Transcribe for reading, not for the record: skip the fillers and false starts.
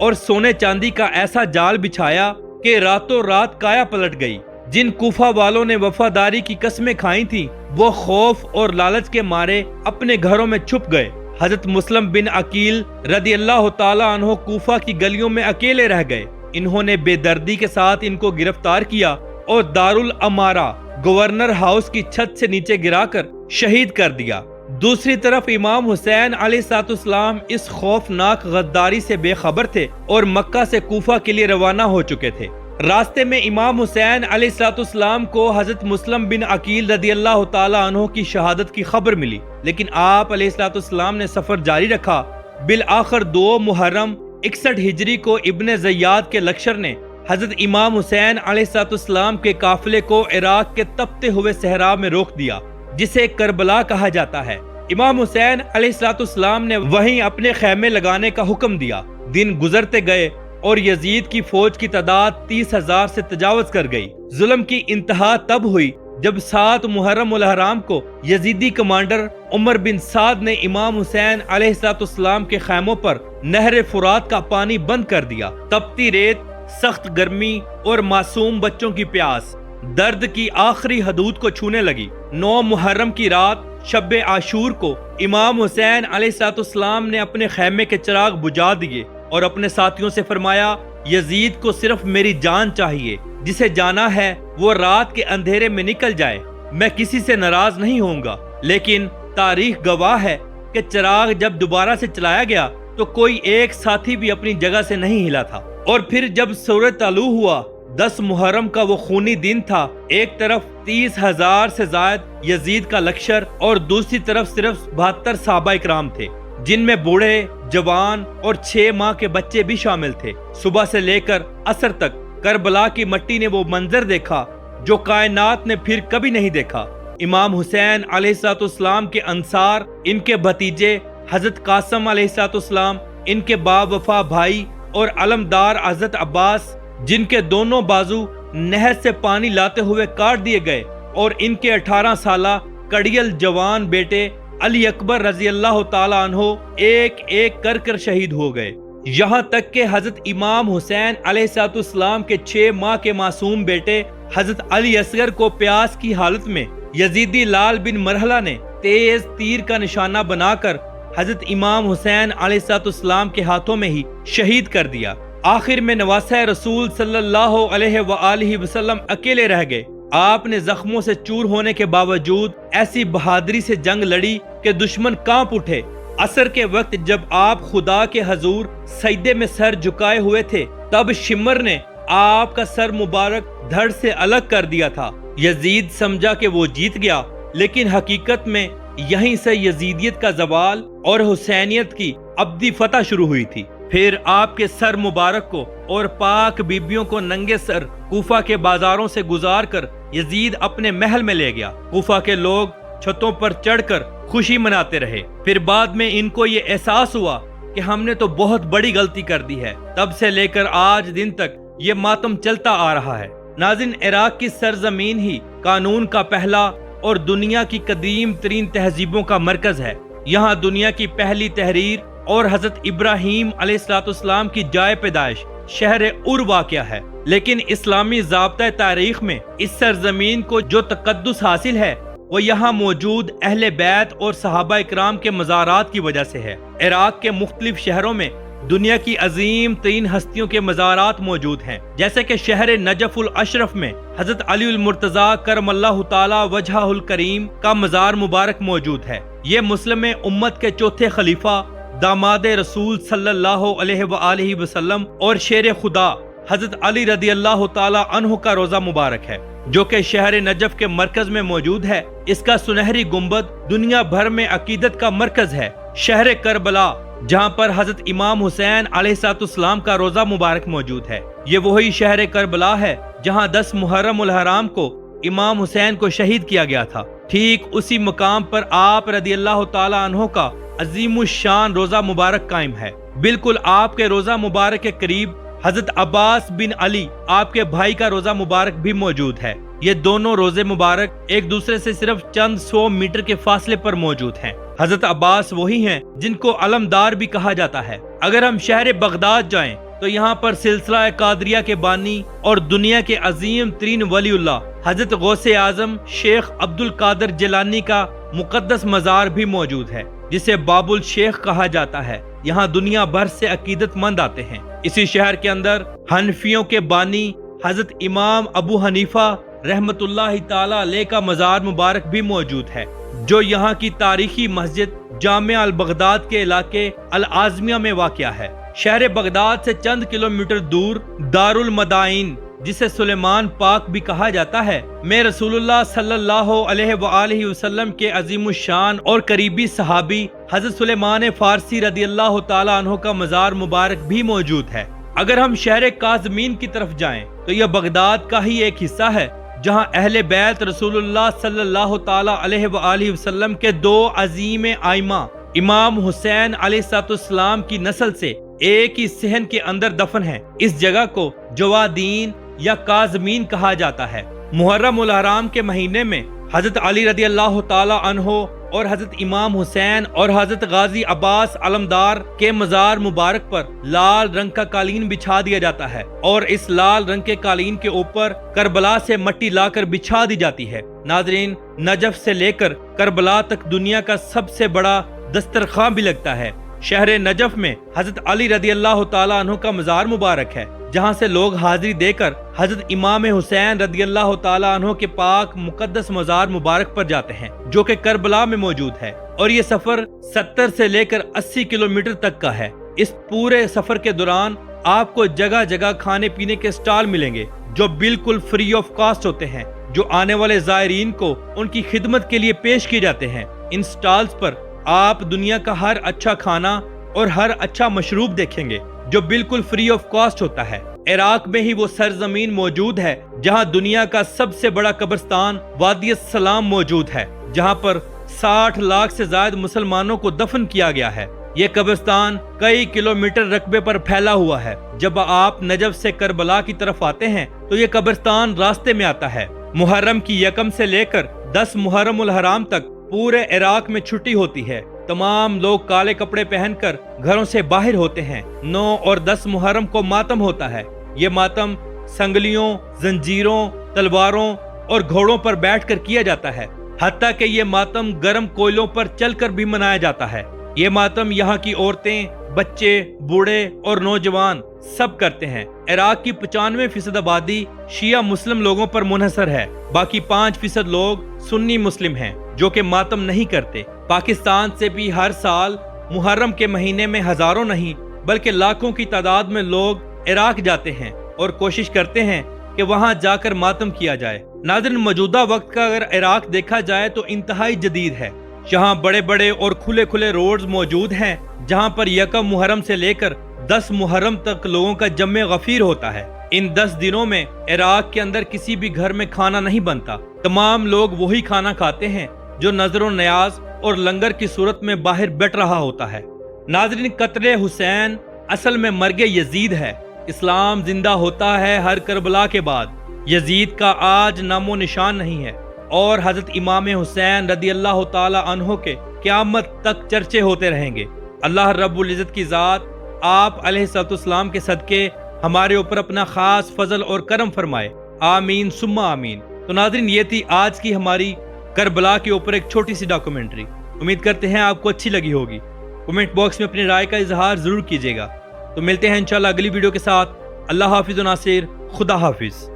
اور سونے چاندی کا ایسا جال بچھایا کہ راتوں رات کایا پلٹ گئی۔ جن کوفہ والوں نے وفاداری کی قسمیں کھائی تھیں وہ خوف اور لالچ کے مارے اپنے گھروں میں چھپ گئے۔ حضرت مسلم بن عقیل رضی اللہ تعالی عنہ کوفہ کی گلیوں میں اکیلے رہ گئے۔ انہوں نے بے دردی کے ساتھ ان کو گرفتار کیا اور دارالامارہ گورنر ہاؤس کی چھت سے نیچے گرا کر شہید کر دیا۔ دوسری طرف امام حسین علیہ السلام اس خوفناک غداری سے بے خبر تھے اور مکہ سے کوفہ کے لیے روانہ ہو چکے تھے۔ راستے میں امام حسین علیہ السلام کو حضرت مسلم بن عقیل رضی اللہ تعالی عنہ کی شہادت کی خبر ملی، لیکن آپ علیہ السلام نے سفر جاری رکھا۔ بالآخر 2 محرم 61 ہجری کو ابن زیاد کے لشکر نے حضرت امام حسین علیہ السلام کے قافلے کو عراق کے تپتے ہوئے صحرا میں روک دیا، جسے کربلا کہا جاتا ہے۔ امام حسین علیہ السلام نے وہیں اپنے خیمے لگانے کا حکم دیا۔ دن گزرتے گئے اور یزید کی فوج کی تعداد 30,000 سے تجاوز کر گئی۔ ظلم کی انتہا تب ہوئی جب 7 محرم الحرام کو یزیدی کمانڈر عمر بن سعد نے امام حسین علیہ السلام کے خیموں پر نہر فرات کا پانی بند کر دیا۔ تپتی ریت، سخت گرمی اور معصوم بچوں کی پیاس درد کی آخری حدود کو چھونے لگی۔ 9 محرم کی رات شب عاشور کو امام حسین علیہ السلام نے اپنے خیمے کے چراغ بجھا دیے اور اپنے ساتھیوں سے فرمایا، یزید کو صرف میری جان چاہیے، جسے جانا ہے وہ رات کے اندھیرے میں نکل جائے، میں کسی سے ناراض نہیں ہوں گا۔ لیکن تاریخ گواہ ہے کہ چراغ جب دوبارہ سے چلایا گیا تو کوئی ایک ساتھی بھی اپنی جگہ سے نہیں ہلا تھا۔ اور پھر جب سورج طلوع ہوا، 10 محرم کا وہ خونی دن تھا، ایک طرف 30,000 سے زائد یزید کا لشکر اور دوسری طرف صرف 72 صحابہ اکرام تھے، جن میں بوڑھے، جوان اور 6 ماہ کے بچے بھی شامل تھے۔ صبح سے لے کر عصر تک کربلا کی مٹی نے وہ منظر دیکھا جو کائنات نے پھر کبھی نہیں دیکھا۔ امام حسین علیہ السلام کے انصار، ان کے بھتیجے حضرت قاسم علیہ السلام، ان کے با وفا بھائی اور علمدار حضرت عباس، جن کے دونوں بازو نہر سے پانی لاتے ہوئے کاٹ دیے گئے، اور ان کے 18 سالہ کڑیل جوان بیٹے علی اکبر رضی اللہ تعالی عنہ ایک ایک کر شہید ہو گئے۔ یہاں تک کہ حضرت امام حسین علیہ السلام کے 6 ماہ کے معصوم بیٹے حضرت علی اصغر کو پیاس کی حالت میں یزیدی لال بن مرحلہ نے تیز تیر کا نشانہ بنا کر حضرت امام حسین علیہ السلام کے ہاتھوں میں ہی شہید کر دیا۔ آخر میں نواسہ رسول صلی اللہ علیہ وآلہ وسلم اکیلے رہ گئے۔ آپ نے زخموں سے چور ہونے کے باوجود ایسی بہادری سے جنگ لڑی کہ دشمن کانپ اٹھے۔ عصر کے وقت جب آپ خدا کے حضور سجدے میں سر جھکائے ہوئے تھے، تب شمر نے آپ کا سر مبارک دھڑ سے الگ کر دیا تھا۔ یزید سمجھا کہ وہ جیت گیا، لیکن حقیقت میں یہیں سے یزیدیت کا زوال اور حسینیت کی ابدی فتح شروع ہوئی تھی۔ پھر آپ کے سر مبارک کو اور پاک بیبیوں کو ننگے سر کوفہ کے بازاروں سے گزار کر یزید اپنے محل میں لے گیا۔ کوفہ کے لوگ چھتوں پر چڑھ کر خوشی مناتے رہے۔ پھر بعد میں ان کو یہ احساس ہوا کہ ہم نے تو بہت بڑی غلطی کر دی ہے۔ تب سے لے کر آج دن تک یہ ماتم چلتا آ رہا ہے۔ ناظرین، عراق کی سرزمین ہی قانون کا پہلا اور دنیا کی قدیم ترین تہذیبوں کا مرکز ہے۔ یہاں دنیا کی پہلی تحریر اور حضرت ابراہیم علیہ السلام کی جائے پیدائش شہر ار واقع ہے۔ لیکن اسلامی ضابطۂ تاریخ میں اس سرزمین کو جو تقدس حاصل ہے وہ یہاں موجود اہل بیت اور صحابہ اکرام کے مزارات کی وجہ سے ہے۔ عراق کے مختلف شہروں میں دنیا کی عظیم ترین ہستیوں کے مزارات موجود ہیں، جیسے کہ شہر نجف الاشرف میں حضرت علی المرتضیٰ کرم اللہ تعالی وجہہ الکریم کا مزار مبارک موجود ہے۔ یہ مسلم امت کے چوتھے خلیفہ، داماد رسول صلی اللہ علیہ وآلہ وسلم اور شیر خدا حضرت علی رضی اللہ تعالی عنہ کا روزہ مبارک ہے، جو کہ شہر نجف کے مرکز میں موجود ہے۔ اس کا سنہری گنبد دنیا بھر میں عقیدت کا مرکز ہے۔ شہر کربلا، جہاں پر حضرت امام حسین علیہ السلام کا روزہ مبارک موجود ہے، یہ وہی شہر کربلا ہے جہاں 10 محرم الحرام کو امام حسین کو شہید کیا گیا تھا۔ ٹھیک اسی مقام پر آپ رضی اللہ تعالی عنہ کا عظیم الشان روزہ مبارک قائم ہے۔ بالکل آپ کے روزہ مبارک کے قریب حضرت عباس بن علی، آپ کے بھائی کا روزہ مبارک بھی موجود ہے۔ یہ دونوں روزے مبارک ایک دوسرے سے صرف چند 100 میٹر کے فاصلے پر موجود ہیں۔ حضرت عباس وہی ہیں جن کو علمدار بھی کہا جاتا ہے۔ اگر ہم شہر بغداد جائیں تو یہاں پر سلسلہ قادریہ کے بانی اور دنیا کے عظیم ترین ولی اللہ حضرت غوث اعظم شیخ عبد القادر جیلانی کا مقدس مزار بھی موجود ہے، جسے باب الشیخ کہا جاتا ہے۔ یہاں دنیا بھر سے عقیدت مند آتے ہیں۔ اسی شہر کے اندر حنفیوں کے بانی حضرت امام ابو حنیفہ رحمت اللہ تعالی علیہ کا مزار مبارک بھی موجود ہے، جو یہاں کی تاریخی مسجد جامع البغداد کے علاقے العازمیہ میں واقع ہے۔ شہر بغداد سے چند کلومیٹر دور دار المدائن، جسے سلیمان پاک بھی کہا جاتا ہے، میں رسول اللہ صلی اللہ علیہ وآلہ وسلم کے عظیم الشان اور قریبی صحابی حضرت سلیمان فارسی رضی اللہ تعالی عنہ کا مزار مبارک بھی موجود ہے۔ اگر ہم شہر کاظمین کی طرف جائیں تو یہ بغداد کا ہی ایک حصہ ہے، جہاں اہل بیت رسول اللہ صلی اللہ تعالی علیہ وآلہ وسلم کے دو عظیم ائمہ امام حسین علیہ السلام کی نسل سے ایک ہی صحن کے اندر دفن ہیں۔ اس جگہ کو جوادین یا کاظمین کہا جاتا ہے۔ محرم الحرام کے مہینے میں حضرت علی رضی اللہ تعالی عنہ اور حضرت امام حسین اور حضرت غازی عباس علمدار کے مزار مبارک پر لال رنگ کا قالین بچھا دیا جاتا ہے، اور اس لال رنگ کے قالین کے اوپر کربلا سے مٹی لا کر بچھا دی جاتی ہے۔ ناظرین، نجف سے لے کر کربلا تک دنیا کا سب سے بڑا دسترخوان بھی لگتا ہے۔ شہر نجف میں حضرت علی رضی اللہ تعالی عنہ کا مزار مبارک ہے، جہاں سے لوگ حاضری دے کر حضرت امام حسین رضی اللہ تعالی عنہ کے پاک مقدس مزار مبارک پر جاتے ہیں، جو کہ کربلا میں موجود ہے، اور یہ سفر 70 سے لے کر 80 کلومیٹر تک کا ہے۔ اس پورے سفر کے دوران آپ کو جگہ جگہ کھانے پینے کے سٹال ملیں گے، جو بالکل فری آف کاسٹ ہوتے ہیں، جو آنے والے زائرین کو ان کی خدمت کے لیے پیش کیے جاتے ہیں۔ ان سٹالز پر آپ دنیا کا ہر اچھا کھانا اور ہر اچھا مشروب دیکھیں گے، جو بالکل فری آف کاسٹ ہوتا ہے۔ عراق میں ہی وہ سرزمین موجود ہے جہاں دنیا کا سب سے بڑا قبرستان وادی السلام موجود ہے، جہاں پر 60 لاکھ سے زائد مسلمانوں کو دفن کیا گیا ہے۔ یہ قبرستان کئی کلومیٹر رقبے پر پھیلا ہوا ہے۔ جب آپ نجف سے کربلا کی طرف آتے ہیں تو یہ قبرستان راستے میں آتا ہے۔ محرم کی 1 سے لے کر 10 محرم الحرام تک پورے عراق میں چھٹی ہوتی ہے۔ تمام لوگ کالے کپڑے پہن کر گھروں سے باہر ہوتے ہیں۔ 9 اور 10 محرم کو ماتم ہوتا ہے۔ یہ ماتم سنگلیوں، زنجیروں، تلواروں اور گھوڑوں پر بیٹھ کر کیا جاتا ہے، حتیٰ کہ یہ ماتم گرم کوئلوں پر چل کر بھی منایا جاتا ہے۔ یہ ماتم یہاں کی عورتیں، بچے، بوڑھے اور نوجوان سب کرتے ہیں۔ عراق کی 95% آبادی شیعہ مسلم لوگوں پر منحصر ہے، باقی 5% لوگ سنی مسلم ہیں جو کہ ماتم نہیں کرتے۔ پاکستان سے بھی ہر سال محرم کے مہینے میں ہزاروں نہیں بلکہ لاکھوں کی تعداد میں لوگ عراق جاتے ہیں اور کوشش کرتے ہیں کہ وہاں جا کر ماتم کیا جائے۔ ناظرین، موجودہ وقت کا اگر عراق دیکھا جائے تو انتہائی جدید ہے۔ جہاں بڑے بڑے اور کھلے کھلے روڈز موجود ہیں، جہاں پر 1 محرم سے لے کر 10 محرم تک لوگوں کا جمع غفیر ہوتا ہے۔ ان 10 دنوں میں عراق کے اندر کسی بھی گھر میں کھانا نہیں بنتا۔ تمام لوگ وہی کھانا کھاتے ہیں جو نظر و نیاز اور لنگر کی صورت میں باہر بٹ رہا ہوتا ہے۔ ناظرین، قتل حسین اصل میں مرگ یزید ہے۔ اسلام زندہ ہوتا ہے ہر کربلا کے بعد۔ یزید کا آج نام و نشان نہیں ہے، اور حضرت امام حسین رضی اللہ تعالی عنہ کے قیامت تک چرچے ہوتے رہیں گے۔ اللہ رب العزت کی ذات آپ علیہ السلام کے صدقے ہمارے اوپر اپنا خاص فضل اور کرم فرمائے، آمین ثم آمین۔ تو ناظرین، یہ تھی آج کی ہماری کربلا کے اوپر ایک چھوٹی سی ڈاکومنٹری۔ امید کرتے ہیں آپ کو اچھی لگی ہوگی۔ کمنٹ باکس میں اپنی رائے کا اظہار ضرور کیجیے گا۔ تو ملتے ہیں انشاءاللہ اگلی ویڈیو کے ساتھ۔ اللہ حافظ و ناصر، خدا حافظ۔